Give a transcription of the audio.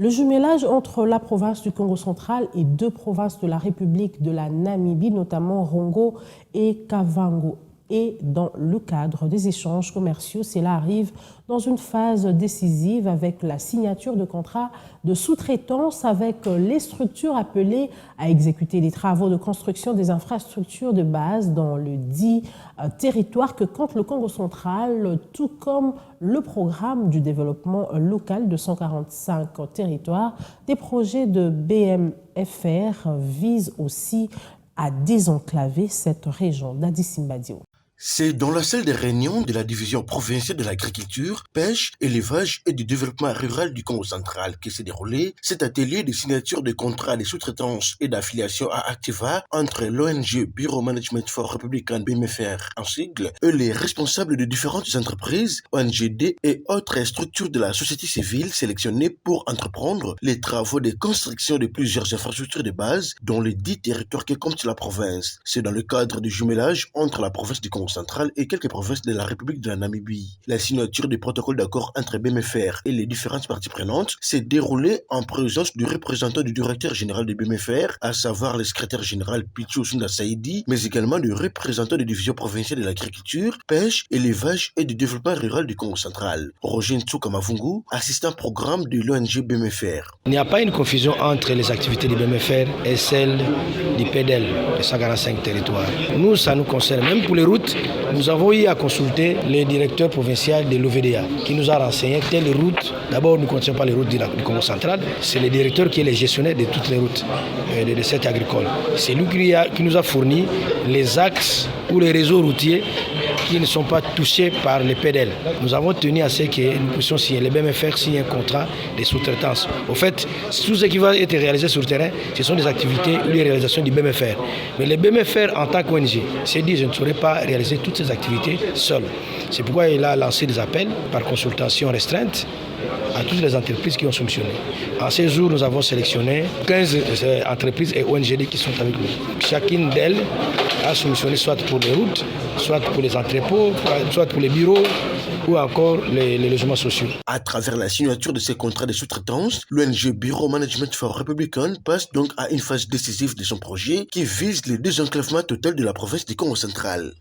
Le jumelage entre la province du Congo central et deux provinces de la République de la Namibie, notamment Rongo et Kavango, et dans le cadre des échanges commerciaux, cela arrive dans une phase décisive avec la signature de contrats de sous-traitance avec les structures appelées à exécuter les travaux de construction des infrastructures de base dans le dit territoire que compte le Congo central, tout comme le programme du développement local de 145 territoires. Des projets de BMFR visent aussi à désenclaver cette région. Dadi Simbadio. C'est dans la salle des réunions de la division provinciale de l'agriculture, pêche, élevage et du développement rural du Congo central que s'est déroulé cet atelier de signature de contrats de sous-traitance et d'affiliation à Activa entre l'ONG Bureau Management for Republican BMFR en sigle et les responsables de différentes entreprises, ONGD et autres structures de la société civile sélectionnées pour entreprendre les travaux de construction de plusieurs infrastructures de base dans les 10 territoires que compte la province. C'est dans le cadre du jumelage entre la province du Congo central et quelques provinces de la République de la Namibie. La signature du protocole d'accord entre BMFR et les différentes parties prenantes s'est déroulée en présence du représentant du directeur général de BMFR, à savoir le secrétaire général Pichou Sunda Saïdi, mais également du représentant des divisions provinciales de l'agriculture, pêche, élevage et du développement rural du Congo central. Roger Ntsuka Mavungu, assistant programme de l'ONG BMFR. Il n'y a pas une confusion entre les activités du BMFR et celles du PEDEL, les 145 territoires. Nous, ça nous concerne. Même pour les routes, nous avons eu à consulter le directeur provincial de l'OVDA qui nous a renseigné telles routes. D'abord, nous ne connaissons pas les routes du Congo central. C'est le directeur qui est le gestionnaire de toutes les routes de cette agricole. C'est lui qui nous a fourni les axes ou les réseaux routiers qui ne sont pas touchés par les PEDEL. Nous avons tenu à ce que nous puissions signer, les BMFR signent un contrat de sous-traitance. Au fait, tout ce qui va être réalisé sur le terrain, ce sont des activités ou les réalisations du BMFR. Mais les BMFR, en tant qu'ONG, s'est dit je ne saurais pas réaliser toutes ces activités seul. C'est pourquoi il a lancé des appels par consultation restreinte à toutes les entreprises qui ont soumissionné. En ces jours, nous avons sélectionné 15 entreprises et ONGD qui sont avec nous. Chacune d'elles a soumissionné soit pour les routes, soit pour les entrepôts, soit pour les bureaux ou encore les logements sociaux. À travers la signature de ces contrats de sous-traitance, l'ONG Bureau Management for Republican passe donc à une phase décisive de son projet qui vise le désenclavement total de la province du Congo central.